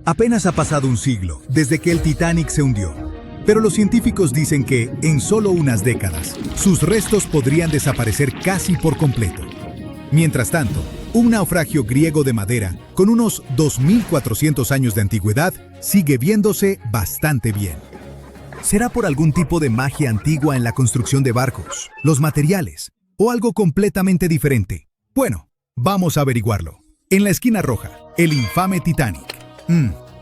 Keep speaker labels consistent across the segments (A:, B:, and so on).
A: Apenas ha pasado un siglo desde que el Titanic se hundió, pero los científicos dicen que, en solo unas décadas, sus restos podrían desaparecer casi por completo. Mientras tanto, un naufragio griego de madera, con unos 2.400 años de antigüedad, sigue viéndose bastante bien. ¿Será por algún tipo de magia antigua en la construcción de barcos, los materiales, o algo completamente diferente? Bueno, vamos a averiguarlo. En la esquina roja, el infame Titanic.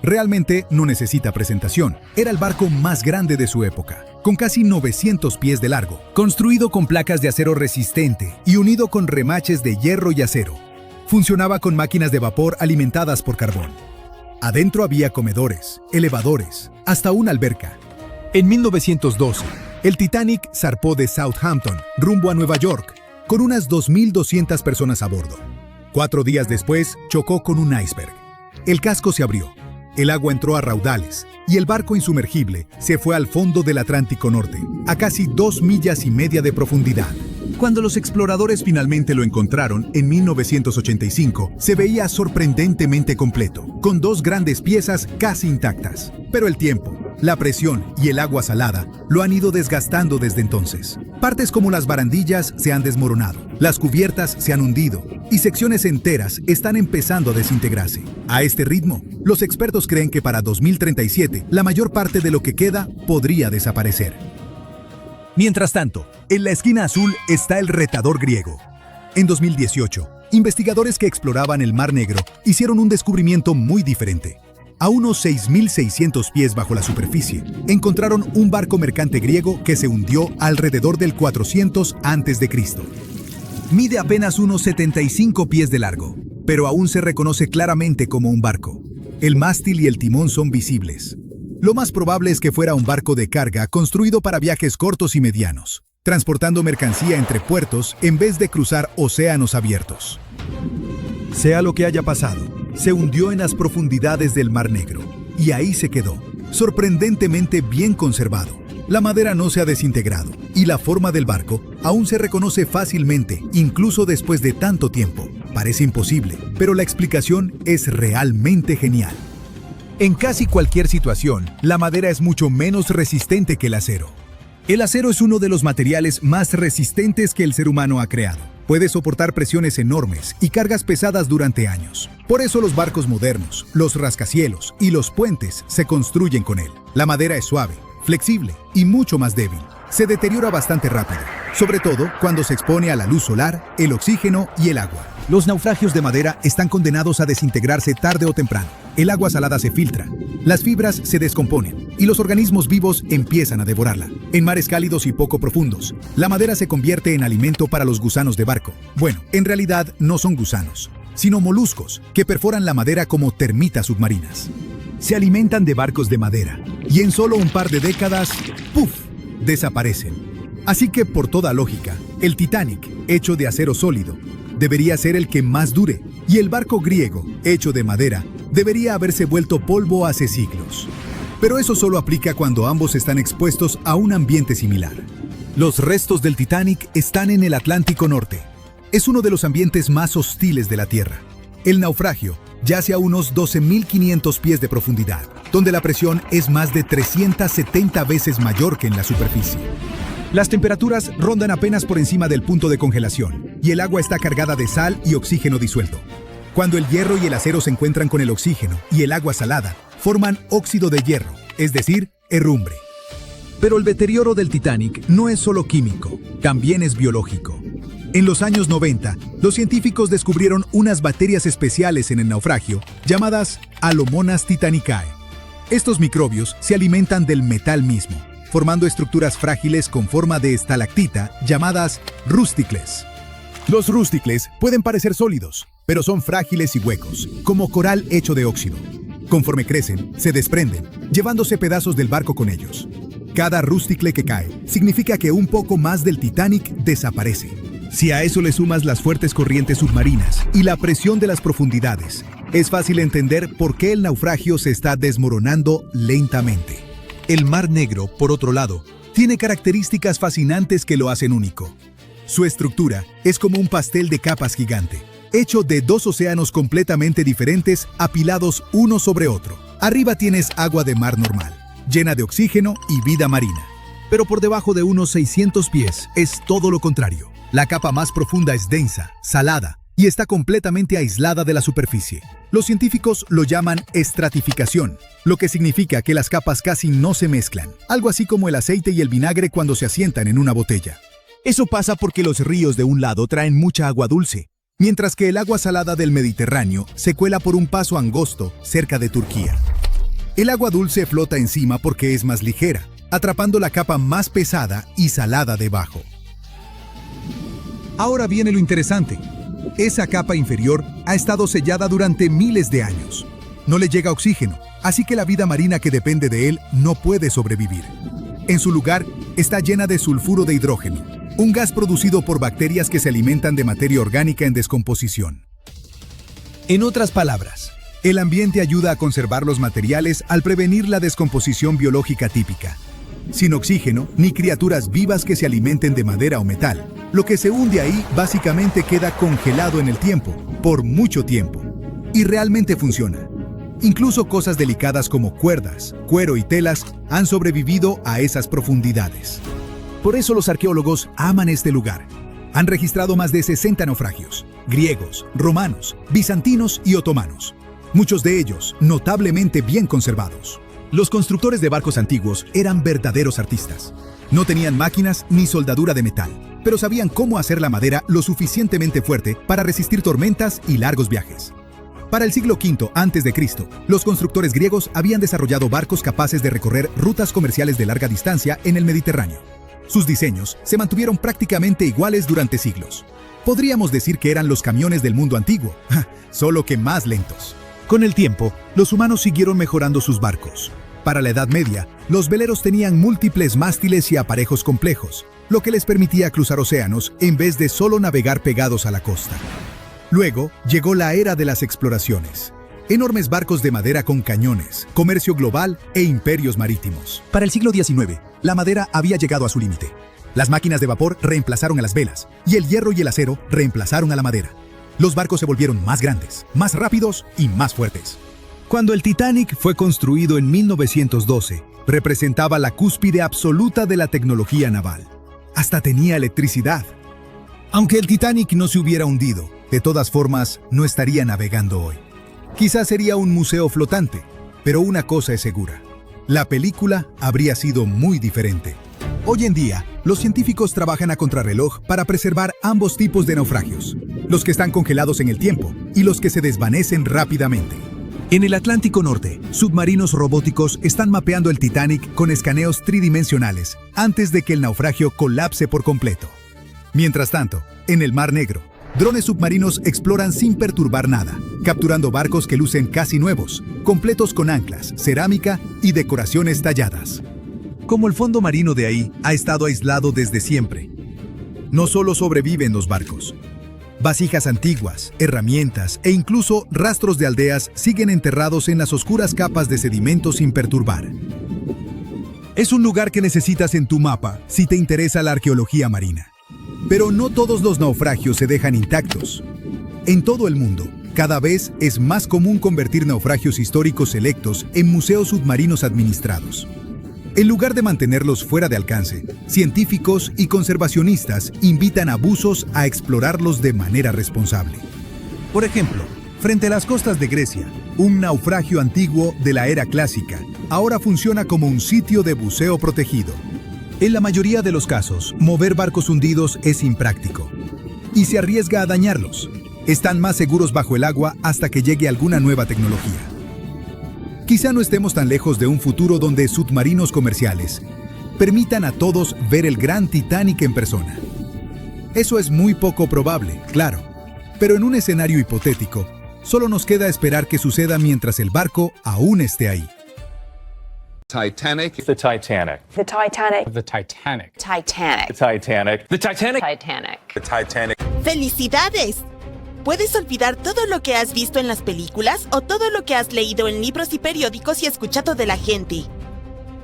A: Realmente no necesita presentación. Era el barco más grande de su época, con casi 900 pies de largo, construido con placas de acero resistente y unido con remaches de hierro y acero. Funcionaba con máquinas de vapor alimentadas por carbón. Adentro había comedores, elevadores, hasta una alberca. En 1912, el Titanic zarpó de Southampton rumbo a Nueva York, con unas 2.200 personas a bordo. 4 días después, chocó con un iceberg. El casco se abrió, el agua entró a raudales y el barco insumergible se fue al fondo del Atlántico Norte, a casi 2,5 millas de profundidad. Cuando los exploradores finalmente lo encontraron en 1985, se veía sorprendentemente completo, con 2 grandes piezas casi intactas. Pero el tiempo, la presión y el agua salada lo han ido desgastando desde entonces. Partes como las barandillas se han desmoronado, las cubiertas se han hundido y secciones enteras están empezando a desintegrarse. A este ritmo, los expertos creen que para 2037 la mayor parte de lo que queda podría desaparecer. Mientras tanto, en la esquina azul está el retador griego. En 2018, investigadores que exploraban el Mar Negro hicieron un descubrimiento muy diferente. A unos 6.600 pies bajo la superficie, encontraron un barco mercante griego que se hundió alrededor del 400 a.C. Mide apenas unos 75 pies de largo, pero aún se reconoce claramente como un barco. El mástil y el timón son visibles. Lo más probable es que fuera un barco de carga construido para viajes cortos y medianos, transportando mercancía entre puertos en vez de cruzar océanos abiertos. Sea lo que haya pasado, se hundió en las profundidades del Mar Negro, y ahí se quedó, sorprendentemente bien conservado. La madera no se ha desintegrado, y la forma del barco aún se reconoce fácilmente, incluso después de tanto tiempo. Parece imposible, pero la explicación es realmente genial. En casi cualquier situación, la madera es mucho menos resistente que el acero. El acero es uno de los materiales más resistentes que el ser humano ha creado. Puede soportar presiones enormes y cargas pesadas durante años. Por eso los barcos modernos, los rascacielos y los puentes se construyen con él. La madera es suave, flexible y mucho más débil. Se deteriora bastante rápido, sobre todo cuando se expone a la luz solar, el oxígeno y el agua. Los naufragios de madera están condenados a desintegrarse tarde o temprano. El agua salada se filtra, las fibras se descomponen y los organismos vivos empiezan a devorarla. En mares cálidos y poco profundos, la madera se convierte en alimento para los gusanos de barco. Bueno, en realidad no son gusanos, sino moluscos que perforan la madera como termitas submarinas. Se alimentan de barcos de madera y en solo un par de décadas, ¡puf!, desaparecen. Así que, por toda lógica, el Titanic, hecho de acero sólido, debería ser el que más dure, y el barco griego, hecho de madera, debería haberse vuelto polvo hace siglos. Pero eso solo aplica cuando ambos están expuestos a un ambiente similar. Los restos del Titanic están en el Atlántico Norte. Es uno de los ambientes más hostiles de la Tierra. El naufragio yace a unos 12.500 pies de profundidad, donde la presión es más de 370 veces mayor que en la superficie. Las temperaturas rondan apenas por encima del punto de congelación, y el agua está cargada de sal y oxígeno disuelto. Cuando el hierro y el acero se encuentran con el oxígeno y el agua salada, forman óxido de hierro, es decir, herrumbre. Pero el deterioro del Titanic no es solo químico, también es biológico. En los años 90, los científicos descubrieron unas bacterias especiales en el naufragio llamadas Alomonas titanicae. Estos microbios se alimentan del metal mismo, formando estructuras frágiles con forma de estalactita llamadas rústicles. Los rústicles pueden parecer sólidos, pero son frágiles y huecos, como coral hecho de óxido. Conforme crecen, se desprenden, llevándose pedazos del barco con ellos. Cada rústicle que cae significa que un poco más del Titanic desaparece. Si a eso le sumas las fuertes corrientes submarinas y la presión de las profundidades, es fácil entender por qué el naufragio se está desmoronando lentamente. El Mar Negro, por otro lado, tiene características fascinantes que lo hacen único. Su estructura es como un pastel de capas gigante, hecho de 2 océanos completamente diferentes apilados uno sobre otro. Arriba tienes agua de mar normal, llena de oxígeno y vida marina. Pero por debajo de unos 600 pies es todo lo contrario. La capa más profunda es densa, salada y está completamente aislada de la superficie. Los científicos lo llaman estratificación, lo que significa que las capas casi no se mezclan, algo así como el aceite y el vinagre cuando se asientan en una botella. Eso pasa porque los ríos de un lado traen mucha agua dulce, mientras que el agua salada del Mediterráneo se cuela por un paso angosto cerca de Turquía. El agua dulce flota encima porque es más ligera, atrapando la capa más pesada y salada debajo. Ahora viene lo interesante. Esa capa inferior ha estado sellada durante miles de años. No le llega oxígeno, así que la vida marina que depende de él no puede sobrevivir. En su lugar, está llena de sulfuro de hidrógeno, un gas producido por bacterias que se alimentan de materia orgánica en descomposición. En otras palabras, el ambiente ayuda a conservar los materiales al prevenir la descomposición biológica típica. Sin oxígeno, ni criaturas vivas que se alimenten de madera o metal. Lo que se hunde ahí básicamente queda congelado en el tiempo, por mucho tiempo. Y realmente funciona. Incluso cosas delicadas como cuerdas, cuero y telas han sobrevivido a esas profundidades. Por eso los arqueólogos aman este lugar. Han registrado más de 60 naufragios, griegos, romanos, bizantinos y otomanos. Muchos de ellos notablemente bien conservados. Los constructores de barcos antiguos eran verdaderos artistas. No tenían máquinas ni soldadura de metal, pero sabían cómo hacer la madera lo suficientemente fuerte para resistir tormentas y largos viajes. Para el siglo V a.C., los constructores griegos habían desarrollado barcos capaces de recorrer rutas comerciales de larga distancia en el Mediterráneo. Sus diseños se mantuvieron prácticamente iguales durante siglos. Podríamos decir que eran los camiones del mundo antiguo, solo que más lentos. Con el tiempo, los humanos siguieron mejorando sus barcos. Para la Edad Media, los veleros tenían múltiples mástiles y aparejos complejos, lo que les permitía cruzar océanos en vez de solo navegar pegados a la costa. Luego, llegó la era de las exploraciones. Enormes barcos de madera con cañones, comercio global e imperios marítimos. Para el siglo XIX, la madera había llegado a su límite. Las máquinas de vapor reemplazaron a las velas, y el hierro y el acero reemplazaron a la madera. Los barcos se volvieron más grandes, más rápidos y más fuertes. Cuando el Titanic fue construido en 1912, representaba la cúspide absoluta de la tecnología naval. Hasta tenía electricidad. Aunque el Titanic no se hubiera hundido, de todas formas, no estaría navegando hoy. Quizás sería un museo flotante, pero una cosa es segura. La película habría sido muy diferente. Hoy en día, los científicos trabajan a contrarreloj para preservar ambos tipos de naufragios, los que están congelados en el tiempo y los que se desvanecen rápidamente. En el Atlántico Norte, submarinos robóticos están mapeando el Titanic con escaneos tridimensionales antes de que el naufragio colapse por completo. Mientras tanto, en el Mar Negro, drones submarinos exploran sin perturbar nada, capturando barcos que lucen casi nuevos, completos con anclas, cerámica y decoraciones talladas. Como el fondo marino de ahí ha estado aislado desde siempre. No solo sobreviven los barcos. Vasijas antiguas, herramientas e incluso rastros de aldeas siguen enterrados en las oscuras capas de sedimento sin perturbar. Es un lugar que necesitas en tu mapa si te interesa la arqueología marina. Pero no todos los naufragios se dejan intactos. En todo el mundo, cada vez es más común convertir naufragios históricos selectos en museos submarinos administrados. En lugar de mantenerlos fuera de alcance, científicos y conservacionistas invitan a buzos a explorarlos de manera responsable. Por ejemplo, frente a las costas de Grecia, un naufragio antiguo de la era clásica ahora funciona como un sitio de buceo protegido. En la mayoría de los casos, mover barcos hundidos es impráctico y se arriesga a dañarlos. Están más seguros bajo el agua hasta que llegue alguna nueva tecnología. Quizá no estemos tan lejos de un futuro donde submarinos comerciales permitan a todos ver el gran Titanic en persona. Eso es muy poco probable, claro, pero en un escenario hipotético, solo nos queda esperar que suceda mientras el barco aún esté ahí.
B: Titanic.
C: The Titanic.
D: The Titanic.
C: The Titanic.
D: Titanic.
C: The Titanic. The Titanic.
D: Titanic.
C: The Titanic.
E: ¡Felicidades! Puedes olvidar todo lo que has visto en las películas o todo lo que has leído en libros y periódicos y escuchado de la gente.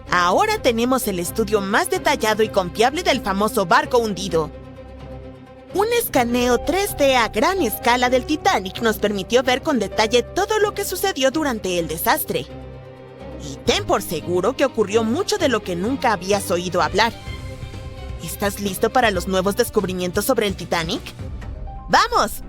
E: Ahora tenemos el estudio más detallado y confiable del famoso barco hundido. Un escaneo 3D a gran escala del Titanic nos permitió ver con detalle todo lo que sucedió durante el desastre. Y ten por seguro que ocurrió mucho de lo que nunca habías oído hablar. ¿Estás listo para los nuevos descubrimientos sobre el Titanic? ¡Vamos!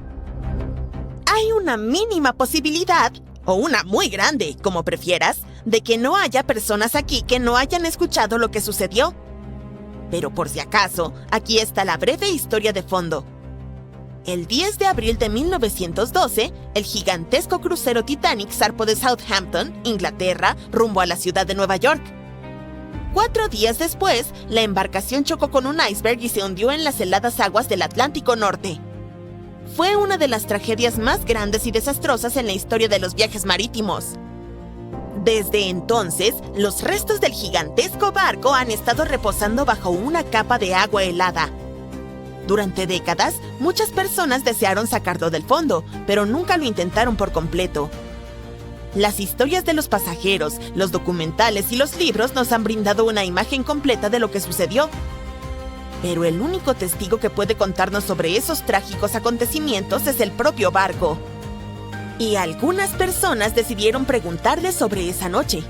E: Hay una mínima posibilidad, o una muy grande, como prefieras, de que no haya personas aquí que no hayan escuchado lo que sucedió. Pero por si acaso, aquí está la breve historia de fondo. El 10 de abril de 1912, el gigantesco crucero Titanic zarpó de Southampton, Inglaterra, rumbo a la ciudad de Nueva York. 4 días después, la embarcación chocó con un iceberg y se hundió en las heladas aguas del Atlántico Norte. Fue una de las tragedias más grandes y desastrosas en la historia de los viajes marítimos. Desde entonces, los restos del gigantesco barco han estado reposando bajo una capa de agua helada. Durante décadas, muchas personas desearon sacarlo del fondo, pero nunca lo intentaron por completo. Las historias de los pasajeros, los documentales y los libros nos han brindado una imagen completa de lo que sucedió. Pero el único testigo que puede contarnos sobre esos trágicos acontecimientos es el propio barco. Y algunas personas decidieron preguntarle sobre esa noche.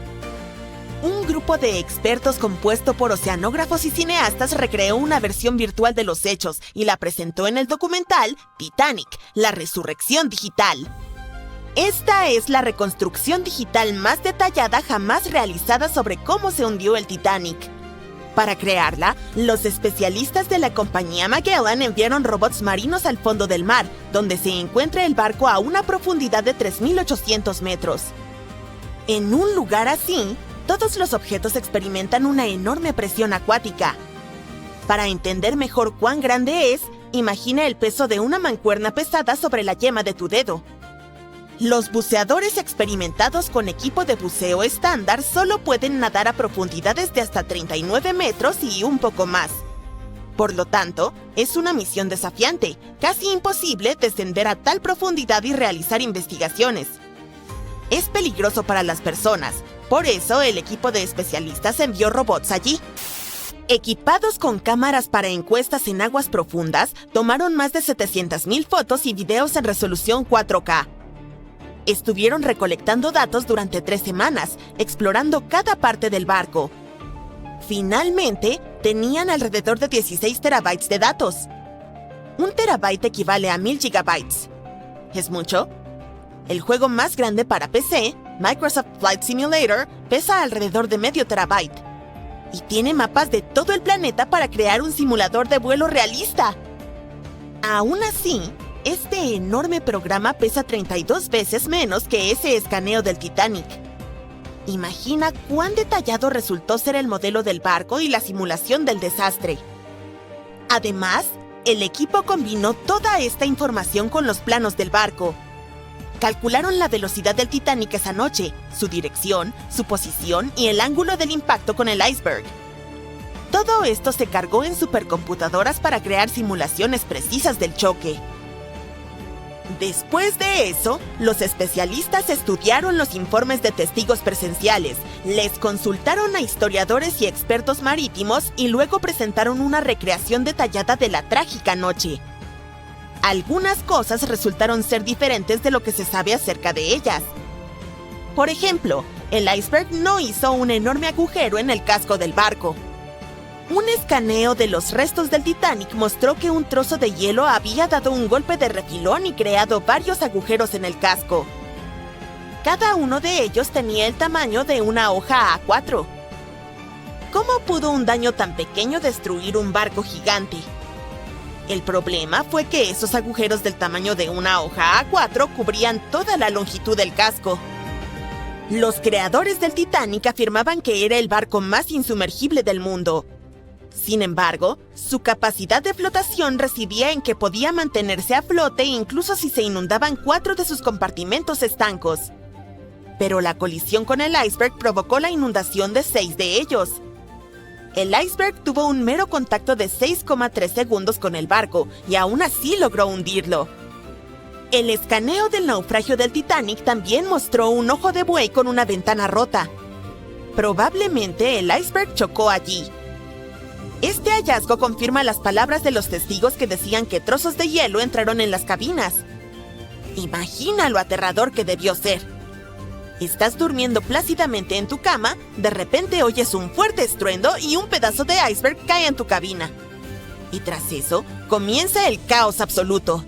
E: Un grupo de expertos compuesto por oceanógrafos y cineastas recreó una versión virtual de los hechos y la presentó en el documental Titanic, la resurrección digital. Esta es la reconstrucción digital más detallada jamás realizada sobre cómo se hundió el Titanic. Para crearla, los especialistas de la compañía Magellan enviaron robots marinos al fondo del mar, donde se encuentra el barco a una profundidad de 3.800 metros. En un lugar así, todos los objetos experimentan una enorme presión acuática. Para entender mejor cuán grande es, imagina el peso de una mancuerna pesada sobre la yema de tu dedo. Los buceadores experimentados con equipo de buceo estándar solo pueden nadar a profundidades de hasta 39 metros y un poco más. Por lo tanto, es una misión desafiante, casi imposible descender a tal profundidad y realizar investigaciones. Es peligroso para las personas, por eso el equipo de especialistas envió robots allí. Equipados con cámaras para encuestas en aguas profundas, tomaron más de 700,000 fotos y videos en resolución 4K. Estuvieron recolectando datos durante 3 semanas, explorando cada parte del barco. Finalmente, tenían alrededor de 16 terabytes de datos. 1 terabyte equivale a 1000 gigabytes. ¿Es mucho? El juego más grande para PC, Microsoft Flight Simulator, pesa alrededor de medio terabyte. Y tiene mapas de todo el planeta para crear un simulador de vuelo realista. Aún así, este enorme programa pesa 32 veces menos que ese escaneo del Titanic. Imagina cuán detallado resultó ser el modelo del barco y la simulación del desastre. Además, el equipo combinó toda esta información con los planos del barco. Calcularon la velocidad del Titanic esa noche, su dirección, su posición y el ángulo del impacto con el iceberg. Todo esto se cargó en supercomputadoras para crear simulaciones precisas del choque. Después de eso, los especialistas estudiaron los informes de testigos presenciales, les consultaron a historiadores y expertos marítimos y luego presentaron una recreación detallada de la trágica noche. Algunas cosas resultaron ser diferentes de lo que se sabe acerca de ellas. Por ejemplo, el iceberg no hizo un enorme agujero en el casco del barco. Un escaneo de los restos del Titanic mostró que un trozo de hielo había dado un golpe de refilón y creado varios agujeros en el casco. Cada uno de ellos tenía el tamaño de una hoja A4. ¿Cómo pudo un daño tan pequeño destruir un barco gigante? El problema fue que esos agujeros del tamaño de una hoja A4 cubrían toda la longitud del casco. Los creadores del Titanic afirmaban que era el barco más insumergible del mundo. Sin embargo, su capacidad de flotación residía en que podía mantenerse a flote incluso si se inundaban 4 de sus compartimentos estancos. Pero la colisión con el iceberg provocó la inundación de 6 de ellos. El iceberg tuvo un mero contacto de 6,3 segundos con el barco y aún así logró hundirlo. El escaneo del naufragio del Titanic también mostró un ojo de buey con una ventana rota. Probablemente el iceberg chocó allí. Este hallazgo confirma las palabras de los testigos que decían que trozos de hielo entraron en las cabinas. Imagina lo aterrador que debió ser. Estás durmiendo plácidamente en tu cama, de repente oyes un fuerte estruendo y un pedazo de iceberg cae en tu cabina. Y tras eso, comienza el caos absoluto.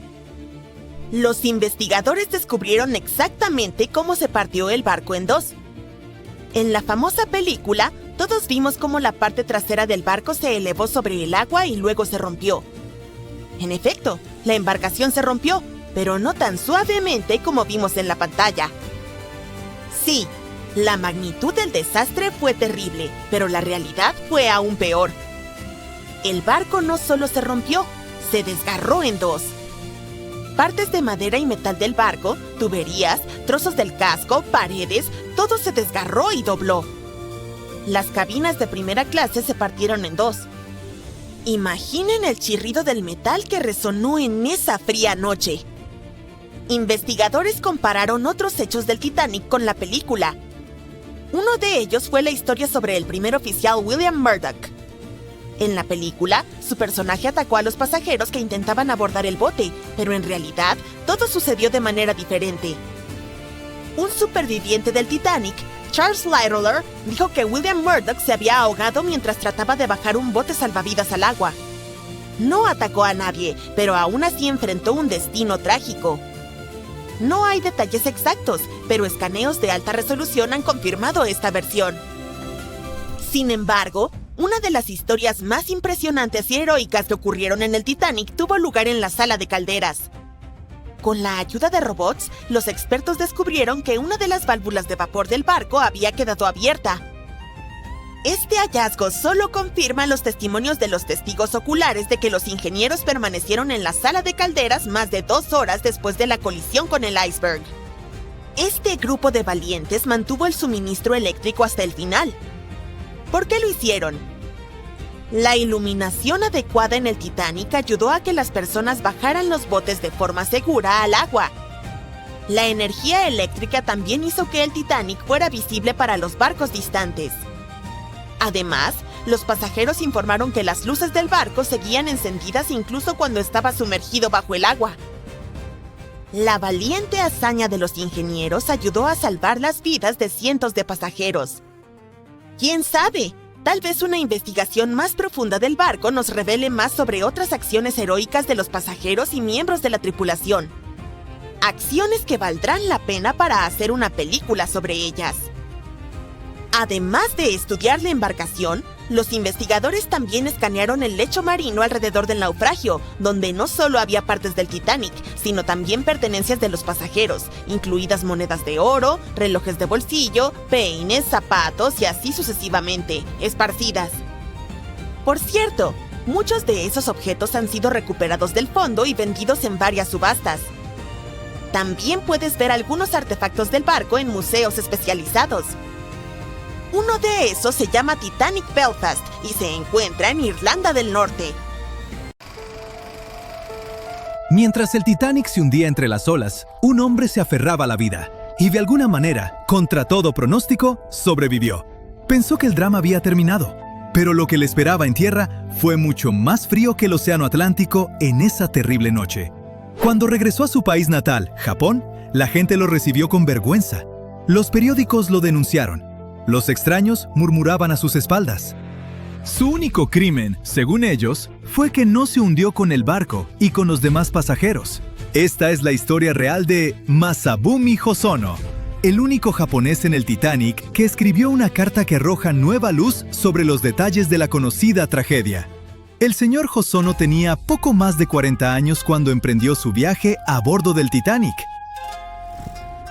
E: Los investigadores descubrieron exactamente cómo se partió el barco en dos. En la famosa película, todos vimos cómo la parte trasera del barco se elevó sobre el agua y luego se rompió. En efecto, la embarcación se rompió, pero no tan suavemente como vimos en la pantalla. Sí, la magnitud del desastre fue terrible, pero la realidad fue aún peor. El barco no solo se rompió, se desgarró en dos. Partes de madera y metal del barco, tuberías, trozos del casco, paredes, todo se desgarró y dobló. Las cabinas de primera clase se partieron en dos. Imaginen el chirrido del metal que resonó en esa fría noche. Investigadores compararon otros hechos del Titanic con la película. Uno de ellos fue la historia sobre el primer oficial William Murdoch. En la película, su personaje atacó a los pasajeros que intentaban abordar el bote, pero en realidad, todo sucedió de manera diferente. Un superviviente del Titanic, Charles Littler, dijo que William Murdoch se había ahogado mientras trataba de bajar un bote salvavidas al agua. No atacó a nadie, pero aún así enfrentó un destino trágico. No hay detalles exactos, pero escaneos de alta resolución han confirmado esta versión. Sin embargo, una de las historias más impresionantes y heroicas que ocurrieron en el Titanic tuvo lugar en la sala de calderas. Con la ayuda de robots, los expertos descubrieron que una de las válvulas de vapor del barco había quedado abierta. Este hallazgo solo confirma los testimonios de los testigos oculares de que los ingenieros permanecieron en la sala de calderas más de 2 horas después de la colisión con el iceberg. Este grupo de valientes mantuvo el suministro eléctrico hasta el final. ¿Por qué lo hicieron? La iluminación adecuada en el Titanic ayudó a que las personas bajaran los botes de forma segura al agua. La energía eléctrica también hizo que el Titanic fuera visible para los barcos distantes. Además, los pasajeros informaron que las luces del barco seguían encendidas incluso cuando estaba sumergido bajo el agua. La valiente hazaña de los ingenieros ayudó a salvar las vidas de cientos de pasajeros. ¿Quién sabe? Tal vez una investigación más profunda del barco nos revele más sobre otras acciones heroicas de los pasajeros y miembros de la tripulación. Acciones que valdrán la pena para hacer una película sobre ellas. Además de estudiar la embarcación, los investigadores también escanearon el lecho marino alrededor del naufragio, donde no solo había partes del Titanic, sino también pertenencias de los pasajeros, incluidas monedas de oro, relojes de bolsillo, peines, zapatos y así sucesivamente, esparcidas. Por cierto, muchos de esos objetos han sido recuperados del fondo y vendidos en varias subastas. También puedes ver algunos artefactos del barco en museos especializados. Uno de esos se llama Titanic Belfast y se encuentra en Irlanda del Norte.
A: Mientras el Titanic se hundía entre las olas, un hombre se aferraba a la vida y de alguna manera, contra todo pronóstico, sobrevivió. Pensó que el drama había terminado, pero lo que le esperaba en tierra fue mucho más frío que el océano Atlántico en esa terrible noche. Cuando regresó a su país natal, Japón, la gente lo recibió con vergüenza. Los periódicos lo denunciaron. Los extraños murmuraban a sus espaldas. Su único crimen, según ellos, fue que no se hundió con el barco y con los demás pasajeros. Esta es la historia real de Masabumi Hosono, el único japonés en el Titanic que escribió una carta que arroja nueva luz sobre los detalles de la conocida tragedia. El señor Hosono tenía poco más de 40 años cuando emprendió su viaje a bordo del Titanic.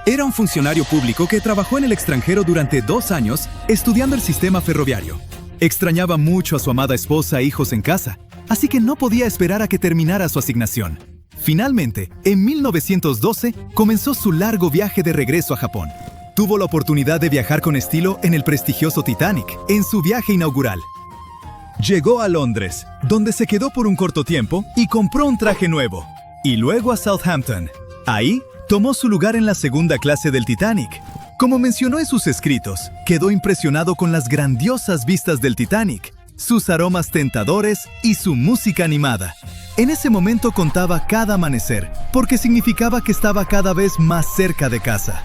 A: Era un funcionario público que trabajó en el extranjero durante 2 años estudiando el sistema ferroviario. Extrañaba mucho a su amada esposa e hijos en casa, así que no podía esperar a que terminara su asignación. Finalmente, en 1912, comenzó su largo viaje de regreso a Japón. Tuvo la oportunidad de viajar con estilo en el prestigioso Titanic, en su viaje inaugural. Llegó a Londres, donde se quedó por un corto tiempo y compró un traje nuevo. Y luego a Southampton. Ahí, tomó su lugar en la segunda clase del Titanic. Como mencionó en sus escritos, quedó impresionado con las grandiosas vistas del Titanic, sus aromas tentadores y su música animada. En ese momento contaba cada amanecer, porque significaba que estaba cada vez más cerca de casa.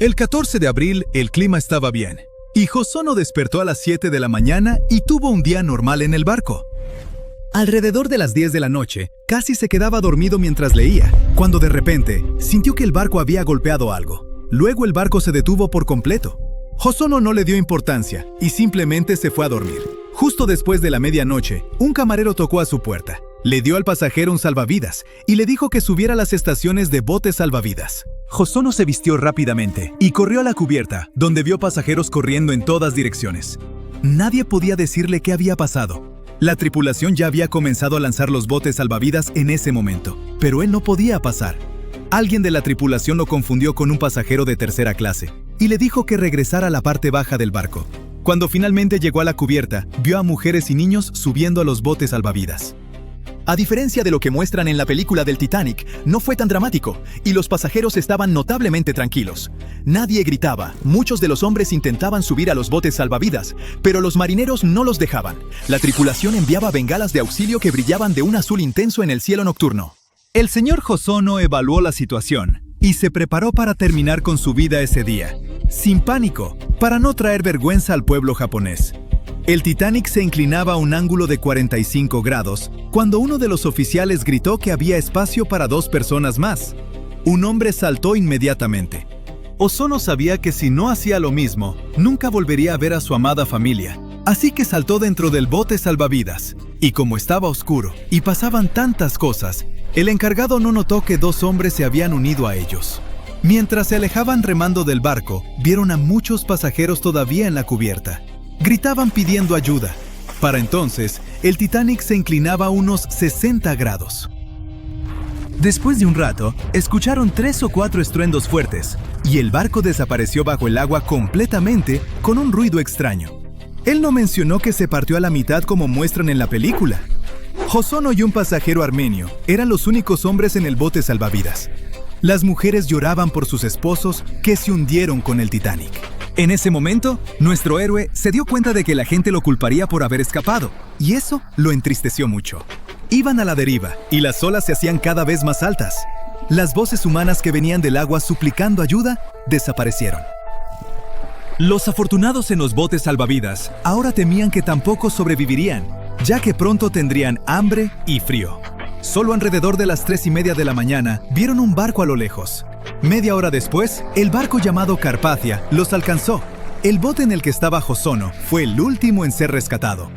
A: El 14 de abril, el clima estaba bien, y Hosono despertó a las 7 de la mañana y tuvo un día normal en el barco. Alrededor de las 10 de la noche, casi se quedaba dormido mientras leía, cuando de repente sintió que el barco había golpeado algo. Luego el barco se detuvo por completo. Hosono no le dio importancia y simplemente se fue a dormir. Justo después de la medianoche, un camarero tocó a su puerta. Le dio al pasajero un salvavidas y le dijo que subiera a las estaciones de botes salvavidas. Hosono se vistió rápidamente y corrió a la cubierta, donde vio pasajeros corriendo en todas direcciones. Nadie podía decirle qué había pasado. La tripulación ya había comenzado a lanzar los botes salvavidas en ese momento, pero él no podía pasar. Alguien de la tripulación lo confundió con un pasajero de tercera clase y le dijo que regresara a la parte baja del barco. Cuando finalmente llegó a la cubierta, vio a mujeres y niños subiendo a los botes salvavidas. A diferencia de lo que muestran en la película del Titanic, no fue tan dramático y los pasajeros estaban notablemente tranquilos. Nadie gritaba, muchos de los hombres intentaban subir a los botes salvavidas, pero los marineros no los dejaban. La tripulación enviaba bengalas de auxilio que brillaban de un azul intenso en el cielo nocturno. El señor Hosono evaluó la situación y se preparó para terminar con su vida ese día, sin pánico, para no traer vergüenza al pueblo japonés. El Titanic se inclinaba a un ángulo de 45 grados cuando uno de los oficiales gritó que había espacio para 2 personas más. Un hombre saltó inmediatamente. Hosono sabía que si no hacía lo mismo, nunca volvería a ver a su amada familia. Así que saltó dentro del bote salvavidas. Y como estaba oscuro y pasaban tantas cosas, el encargado no notó que 2 hombres se habían unido a ellos. Mientras se alejaban remando del barco, vieron a muchos pasajeros todavía en la cubierta. Gritaban pidiendo ayuda. Para entonces, el Titanic se inclinaba a unos 60 grados. Después de un rato, escucharon 3 o 4 estruendos fuertes, y el barco desapareció bajo el agua completamente con un ruido extraño. Él no mencionó que se partió a la mitad como muestran en la película. Hosono y un pasajero armenio eran los únicos hombres en el bote salvavidas. Las mujeres lloraban por sus esposos que se hundieron con el Titanic. En ese momento, nuestro héroe se dio cuenta de que la gente lo culparía por haber escapado, y eso lo entristeció mucho. Iban a la deriva, y las olas se hacían cada vez más altas. Las voces humanas que venían del agua suplicando ayuda desaparecieron. Los afortunados en los botes salvavidas ahora temían que tampoco sobrevivirían, ya que pronto tendrían hambre y frío. Solo alrededor de las 3:30 de la mañana vieron un barco a lo lejos. Media hora después, el barco llamado Carpathia los alcanzó. El bote en el que estaba Hosono fue el último en ser rescatado.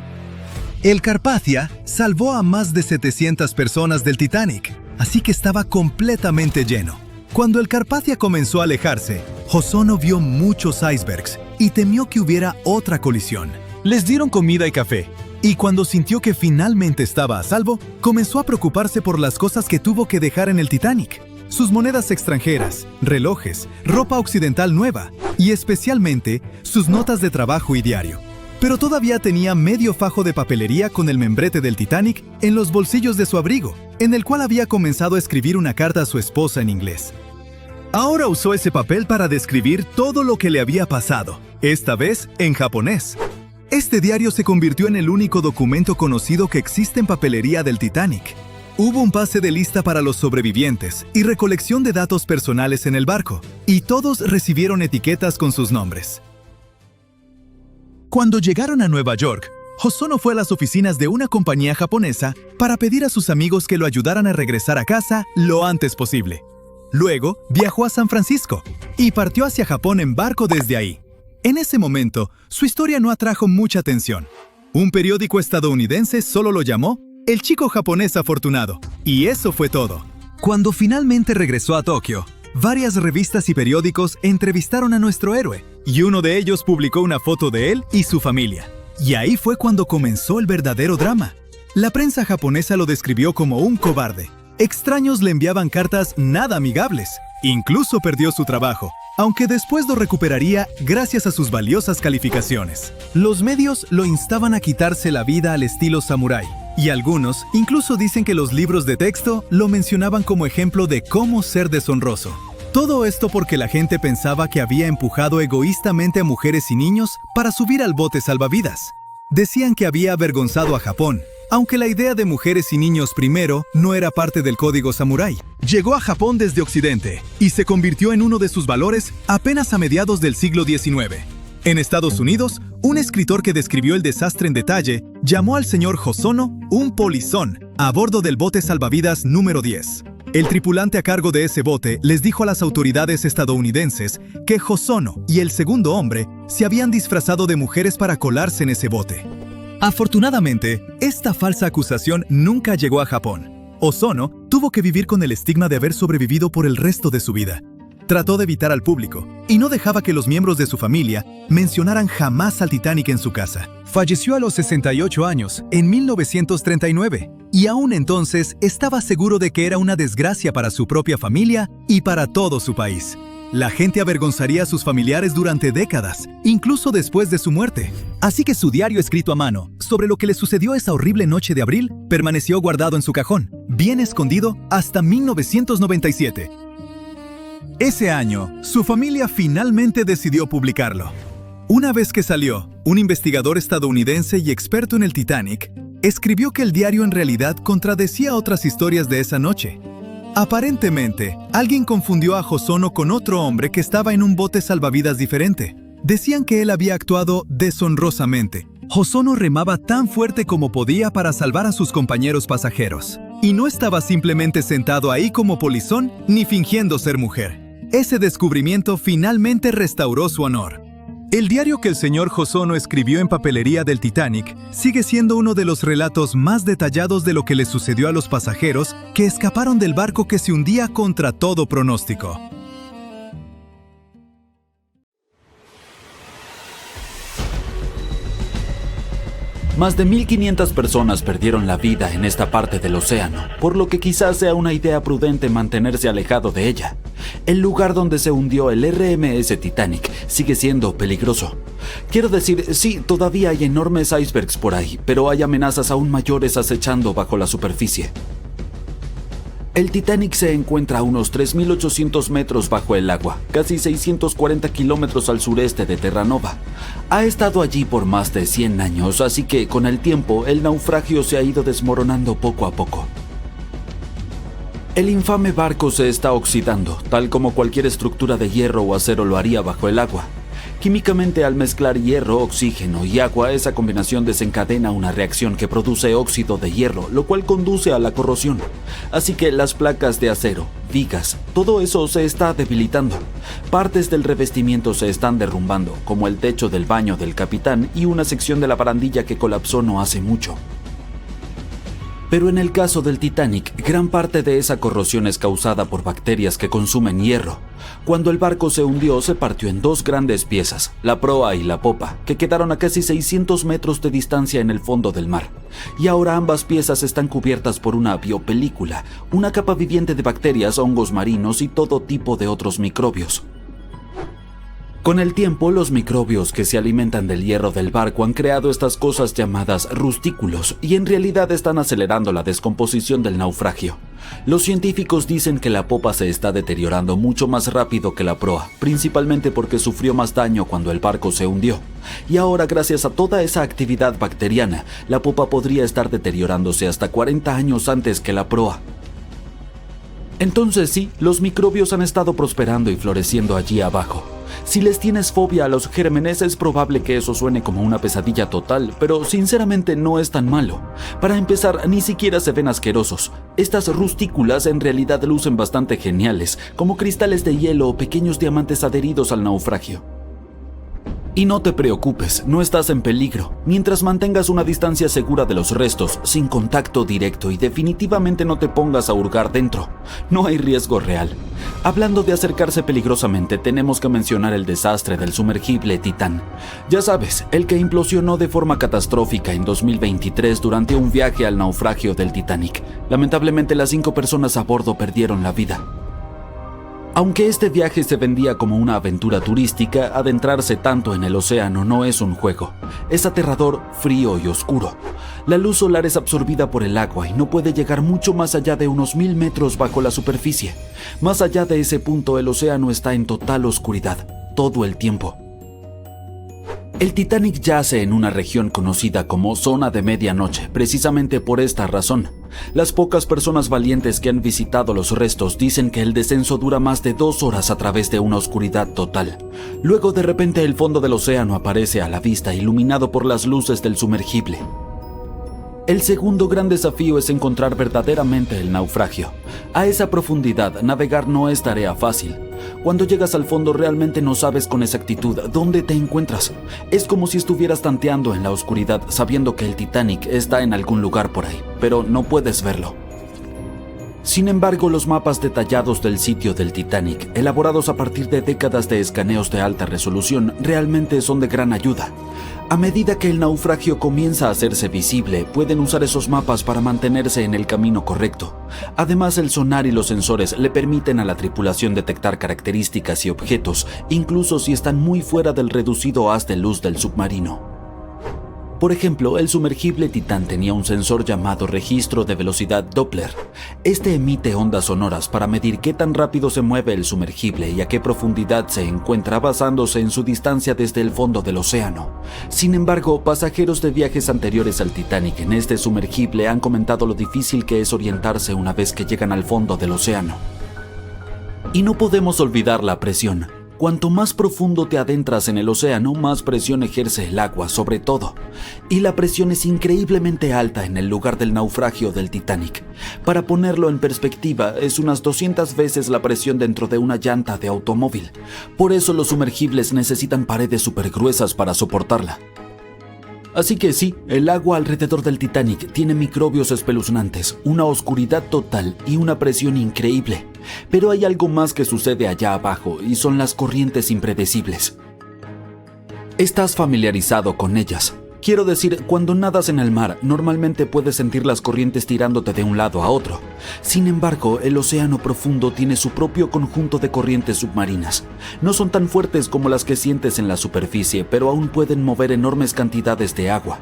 A: El Carpathia salvó a más de 700 personas del Titanic, así que estaba completamente lleno. Cuando el Carpathia comenzó a alejarse, Hosono vio muchos icebergs y temió que hubiera otra colisión. Les dieron comida y café, y cuando sintió que finalmente estaba a salvo, comenzó a preocuparse por las cosas que tuvo que dejar en el Titanic. Sus monedas extranjeras, relojes, ropa occidental nueva y especialmente sus notas de trabajo y diario. Pero todavía tenía medio fajo de papelería con el membrete del Titanic en los bolsillos de su abrigo, en el cual había comenzado a escribir una carta a su esposa en inglés. Ahora usó ese papel para describir todo lo que le había pasado, esta vez en japonés. Este diario se convirtió en el único documento conocido que existe en papelería del Titanic. Hubo un pase de lista para los sobrevivientes y recolección de datos personales en el barco, y todos recibieron etiquetas con sus nombres. Cuando llegaron a Nueva York, Hosono fue a las oficinas de una compañía japonesa para pedir a sus amigos que lo ayudaran a regresar a casa lo antes posible. Luego, viajó a San Francisco y partió hacia Japón en barco desde ahí. En ese momento, su historia no atrajo mucha atención. Un periódico estadounidense solo lo llamó el chico japonés afortunado, y eso fue todo. Cuando finalmente regresó a Tokio, varias revistas y periódicos entrevistaron a nuestro héroe, y uno de ellos publicó una foto de él y su familia. Y ahí fue cuando comenzó el verdadero drama. La prensa japonesa lo describió como un cobarde. Extraños le enviaban cartas nada amigables. Incluso perdió su trabajo, aunque después lo recuperaría gracias a sus valiosas calificaciones. Los medios lo instaban a quitarse la vida al estilo samurái, y algunos incluso dicen que los libros de texto lo mencionaban como ejemplo de cómo ser deshonroso. Todo esto porque la gente pensaba que había empujado egoístamente a mujeres y niños para subir al bote salvavidas. Decían que había avergonzado a Japón, aunque la idea de mujeres y niños primero no era parte del código samurái. llegó a Japón desde Occidente y se convirtió en uno de sus valores apenas a mediados del siglo XIX. En Estados Unidos, un escritor que describió el desastre en detalle llamó al señor Hosono un polizón a bordo del bote salvavidas número 10. El tripulante a cargo de ese bote les dijo a las autoridades estadounidenses que Hosono y el segundo hombre se habían disfrazado de mujeres para colarse en ese bote. Afortunadamente, esta falsa acusación nunca llegó a Japón. Hosono tuvo que vivir con el estigma de haber sobrevivido por el resto de su vida. Trató de evitar al público y no dejaba que los miembros de su familia mencionaran jamás al Titanic en su casa. Falleció a los 68 años, en 1939, y aún entonces estaba seguro de que era una desgracia para su propia familia y para todo su país. La gente avergonzaría a sus familiares durante décadas, incluso después de su muerte. Así que su diario escrito a mano sobre lo que le sucedió esa horrible noche de abril permaneció guardado en su cajón, bien escondido hasta 1997. Ese año, su familia finalmente decidió publicarlo. Una vez que salió, un investigador estadounidense y experto en el Titanic escribió que el diario en realidad contradecía otras historias de esa noche. Aparentemente, alguien confundió a Hosono con otro hombre que estaba en un bote salvavidas diferente. Decían que él había actuado deshonrosamente. Hosono remaba tan fuerte como podía para salvar a sus compañeros pasajeros. Y no estaba simplemente sentado ahí como polizón ni fingiendo ser mujer. Ese descubrimiento finalmente restauró su honor. El diario que el señor Hosono escribió en papelería del Titanic sigue siendo uno de los relatos más detallados de lo que le sucedió a los pasajeros que escaparon del barco que se hundía contra todo pronóstico.
B: Más de 1.500 personas perdieron la vida en esta parte del océano, por lo que quizás sea una idea prudente mantenerse alejado de ella. El lugar donde se hundió el RMS Titanic sigue siendo peligroso. Quiero decir, sí, todavía hay enormes icebergs por ahí, pero hay amenazas aún mayores acechando bajo la superficie. El Titanic se encuentra a unos 3.800 metros bajo el agua, casi 640 kilómetros al sureste de Terranova. Ha estado allí por más de 100 años, así que con el tiempo el naufragio se ha ido desmoronando poco a poco. El infame barco se está oxidando, tal como cualquier estructura de hierro o acero lo haría bajo el agua. Químicamente, al mezclar hierro, oxígeno y agua, esa combinación desencadena una reacción que produce óxido de hierro, lo cual conduce a la corrosión. Así que las placas de acero, vigas, todo eso se está debilitando. Partes del revestimiento se están derrumbando, como el techo del baño del capitán y una sección de la barandilla que colapsó no hace mucho. Pero en el caso del Titanic, gran parte de esa corrosión es causada por bacterias que consumen hierro. Cuando el barco se hundió, se partió en dos grandes piezas, la proa y la popa, que quedaron a casi 600 metros de distancia en el fondo del mar. Y ahora ambas piezas están cubiertas por una biopelícula, una capa viviente de bacterias, hongos marinos y todo tipo de otros microbios. Con el tiempo, los microbios que se alimentan del hierro del barco han creado estas cosas llamadas rustículos y en realidad están acelerando la descomposición del naufragio. Los científicos dicen que la popa se está deteriorando mucho más rápido que la proa, principalmente porque sufrió más daño cuando el barco se hundió. Y ahora, gracias a toda esa actividad bacteriana, la popa podría estar deteriorándose hasta 40 años antes que la proa. Entonces sí, los microbios han estado prosperando y floreciendo allí abajo. Si les tienes fobia a los gérmenes, es probable que eso suene como una pesadilla total, pero sinceramente no es tan malo. Para empezar, ni siquiera se ven asquerosos. Estas rustículas en realidad lucen bastante geniales, como cristales de hielo o pequeños diamantes adheridos al naufragio. Y no te preocupes, no estás en peligro, mientras mantengas una distancia segura de los restos, sin contacto directo y definitivamente no te pongas a hurgar dentro. No hay riesgo real. Hablando de acercarse peligrosamente, tenemos que mencionar el desastre del sumergible Titán. Ya sabes, el que implosionó de forma catastrófica en 2023 durante un viaje al naufragio del Titanic. Lamentablemente, las 5 personas a bordo perdieron la vida. Aunque este viaje se vendía como una aventura turística, adentrarse tanto en el océano no es un juego. Es aterrador, frío y oscuro. La luz solar es absorbida por el agua y no puede llegar mucho más allá de unos 1000 metros bajo la superficie. Más allá de ese punto, el océano está en total oscuridad, todo el tiempo. El Titanic yace en una región conocida como Zona de Medianoche, precisamente por esta razón. Las pocas personas valientes que han visitado los restos dicen que el descenso dura más de 2 horas a través de una oscuridad total. Luego de repente el fondo del océano aparece a la vista iluminado por las luces del sumergible. El segundo gran desafío es encontrar verdaderamente el naufragio. A esa profundidad, navegar no es tarea fácil. Cuando llegas al fondo realmente no sabes con exactitud dónde te encuentras. Es como si estuvieras tanteando en la oscuridad sabiendo que el Titanic está en algún lugar por ahí, pero no puedes verlo. Sin embargo, los mapas detallados del sitio del Titanic, elaborados a partir de décadas de escaneos de alta resolución, realmente son de gran ayuda. A medida que el naufragio comienza a hacerse visible, pueden usar esos mapas para mantenerse en el camino correcto. Además, el sonar y los sensores le permiten a la tripulación detectar características y objetos, incluso si están muy fuera del reducido haz de luz del submarino. Por ejemplo, el sumergible Titán tenía un sensor llamado registro de velocidad Doppler. Este emite ondas sonoras para medir qué tan rápido se mueve el sumergible y a qué profundidad se encuentra basándose en su distancia desde el fondo del océano. Sin embargo, pasajeros de viajes anteriores al Titanic en este sumergible han comentado lo difícil que es orientarse una vez que llegan al fondo del océano. Y no podemos olvidar la presión. Cuanto más profundo te adentras en el océano, más presión ejerce el agua sobre todo. Y la presión es increíblemente alta en el lugar del naufragio del Titanic. Para ponerlo en perspectiva, es unas 200 veces la presión dentro de una llanta de automóvil. Por eso los sumergibles necesitan paredes súper gruesas para soportarla. Así que sí, el agua alrededor del Titanic tiene microbios espeluznantes, una oscuridad total y una presión increíble. Pero hay algo más que sucede allá abajo y son las corrientes impredecibles. Estás familiarizado con ellas. Quiero decir, cuando nadas en el mar, normalmente puedes sentir las corrientes tirándote de un lado a otro. Sin embargo, el océano profundo tiene su propio conjunto de corrientes submarinas. No son tan fuertes como las que sientes en la superficie, pero aún pueden mover enormes cantidades de agua.